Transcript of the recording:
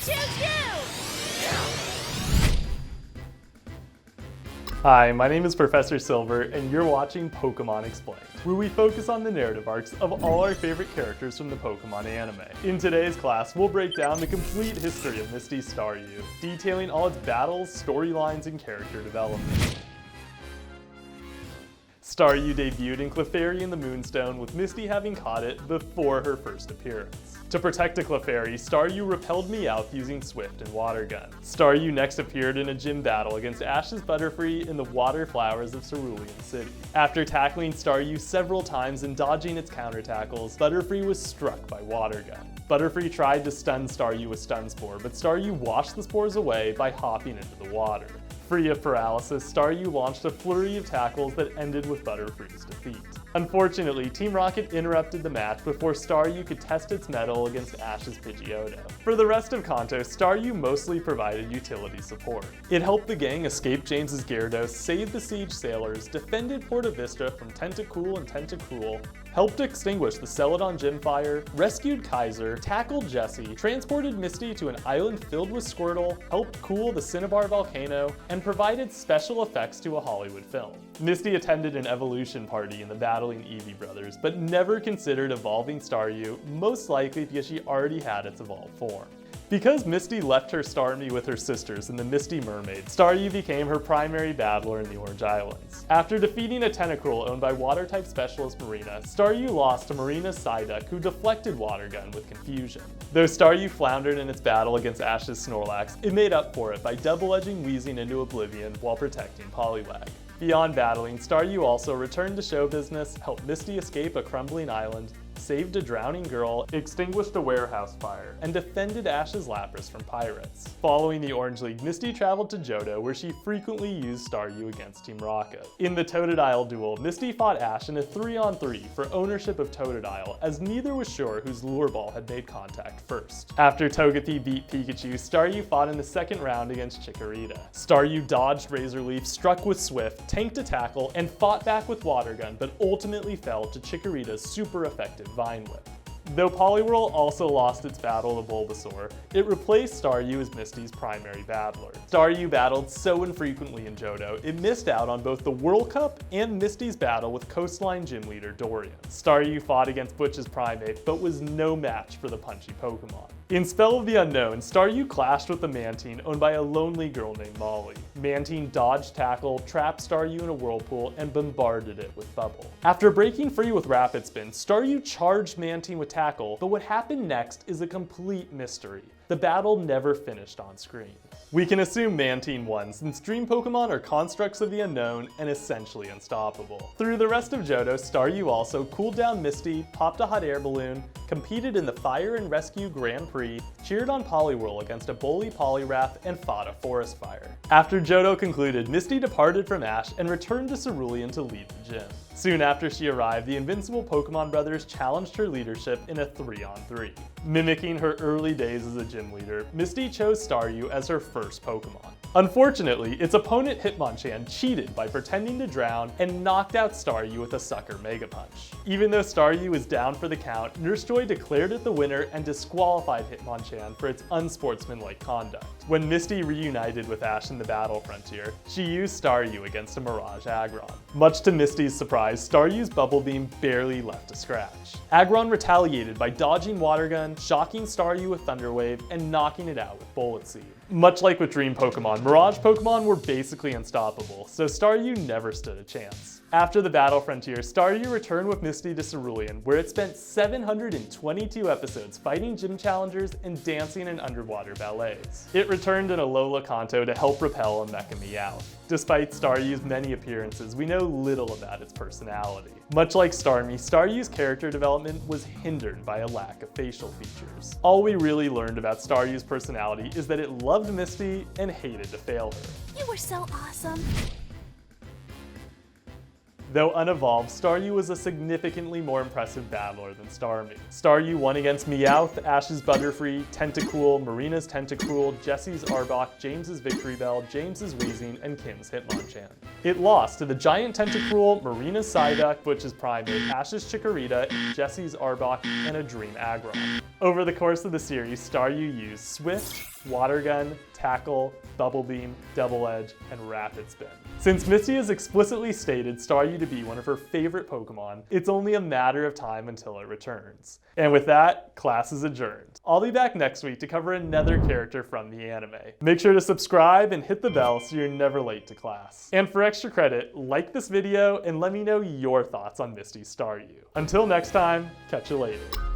choose you! Hi, my name is Professor Silver, and you're watching Pokemon Explained, where we focus on the narrative arcs of all our favorite characters from the Pokemon anime. In today's class, we'll break down the complete history of Misty's Staryu, detailing all its battles, storylines, and character development. Staryu debuted in Clefairy in the Moonstone, with Misty having caught it before her first appearance. To protect a Clefairy, Staryu repelled Meowth using Swift and Water Gun. Staryu next appeared in a gym battle against Ash's Butterfree in the Water Flowers of Cerulean City. After tackling Staryu several times and dodging its counter tackles, Butterfree was struck by Water Gun. Butterfree tried to stun Staryu with Stun Spore, but Staryu washed the spores away by hopping into the water. Free of paralysis, Staryu launched a flurry of tackles that ended with Butterfree's defeat. Unfortunately, Team Rocket interrupted the match before Staryu could test its mettle against Ash's Pidgeotto. For the rest of Kanto, Staryu mostly provided utility support. It helped the gang escape James's Gyarados, saved the Siege Sailors, defended Porta Vista from Tentacool and Tentacruel, helped extinguish the Celadon Gym Fire, rescued Kaiser, tackled Jessie, transported Misty to an island filled with Squirtle, helped cool the Cinnabar volcano, and provided special effects to a Hollywood film. Misty attended an evolution party in the battling Eevee brothers, but never considered evolving Staryu, most likely because she already had its evolved form. Because Misty left her Starmie with her sisters in the Misty Mermaid, Staryu became her primary battler in the Orange Islands. After defeating a Tentacruel owned by Water-type specialist Marina, Staryu lost to Marina's Psyduck, who deflected Water Gun with confusion. Though Staryu floundered in its battle against Ash's Snorlax, it made up for it by double-edging Weezing into oblivion while protecting Poliwag. Beyond battling, Staryu also returned to show business, helped Misty escape a crumbling island, saved a drowning girl, extinguished a warehouse fire, and defended Ash's Lapras from pirates. Following the Orange League, Misty traveled to Johto, where she frequently used Staryu against Team Rocket. In the Totodile duel, Misty fought Ash in a 3-on-3 for ownership of Totodile, as neither was sure whose lure ball had made contact first. After Togepi beat Pikachu, Staryu fought in the second round against Chikorita. Staryu dodged Razor Leaf, struck with Swift, tanked a tackle, and fought back with Water Gun, but ultimately fell to Chikorita's super effective Vine Whip. Though Poliwhirl also lost its battle to Bulbasaur, it replaced Staryu as Misty's primary battler. Staryu battled so infrequently in Johto, it missed out on both the World Cup and Misty's battle with Coastline Gym Leader Dorian. Staryu fought against Butch's Primeape, but was no match for the punchy Pokemon. In Spell of the Unknown, Staryu clashed with the Mantine owned by a lonely girl named Molly. Mantine dodged tackle, trapped Staryu in a whirlpool, and bombarded it with Bubble. After breaking free with Rapid Spin, Staryu charged Mantine with tackle, but what happened next is a complete mystery. The battle never finished on screen. We can assume Mantine won, since Dream Pokemon are constructs of the unknown and essentially unstoppable. Through the rest of Johto, Staryu also cooled down Misty, popped a hot air balloon, competed in the Fire and Rescue Grand Prix, cheered on Poliwhirl against a bully Poliwrath, and fought a forest fire. After Johto concluded, Misty departed from Ash and returned to Cerulean to lead the gym. Soon after she arrived, the invincible Pokemon brothers challenged her leadership in a 3-on-3. Mimicking her early days as a gym leader, Misty chose Staryu as her first Pokemon. Unfortunately, its opponent Hitmonchan cheated by pretending to drown and knocked out Staryu with a Sucker Mega Punch. Even though Staryu was down for the count, Nurse Joy declared it the winner and disqualified Hitmonchan for its unsportsmanlike conduct. When Misty reunited with Ash in the Battle Frontier, she used Staryu against a Mirage Aggron. Much to Misty's surprise, Staryu's Bubble Beam barely left a scratch. Aggron retaliated by dodging Water Gun, shocking Staryu with Thunder Wave, and knocking it out with Bullet Seed. Much like with Dream Pokemon, Mirage Pokemon were basically unstoppable, so Staryu never stood a chance. After the Battle Frontier, Staryu returned with Misty to Cerulean, where it spent 722 episodes fighting gym challengers and dancing in underwater ballets. It returned in Alola Kanto to help repel a Mecha Meowth. Despite Staryu's many appearances, we know little about its personality. Much like Starmie, Staryu's character development was hindered by a lack of facial features. All we really learned about Staryu's personality is that it loved Misty and hated to fail her. You were so awesome. Though unevolved, Staryu was a significantly more impressive battler than Starmie. Staryu won against Meowth, Ash's Butterfree, Tentacool, Marina's Tentacruel, Jessie's Arbok, James's Victrebell, James's Weezing, and Kim's Hitmonchan. It lost to the Giant Tentacruel, Marina's Psyduck, Butch's Primeape, Ash's Chikorita, Jessie's Arbok, and a Dream Aggron. Over the course of the series, Staryu used Swift, Water Gun, Tackle, Bubble Beam, Double Edge, and Rapid Spin. Since Misty has explicitly stated Staryu to be one of her favorite Pokemon, it's only a matter of time until it returns. And with that, class is adjourned. I'll be back next week to cover another character from the anime. Make sure to subscribe and hit the bell so you're never late to class. And for extra credit, like this video and let me know your thoughts on Misty's Staryu. Until next time, catch you later.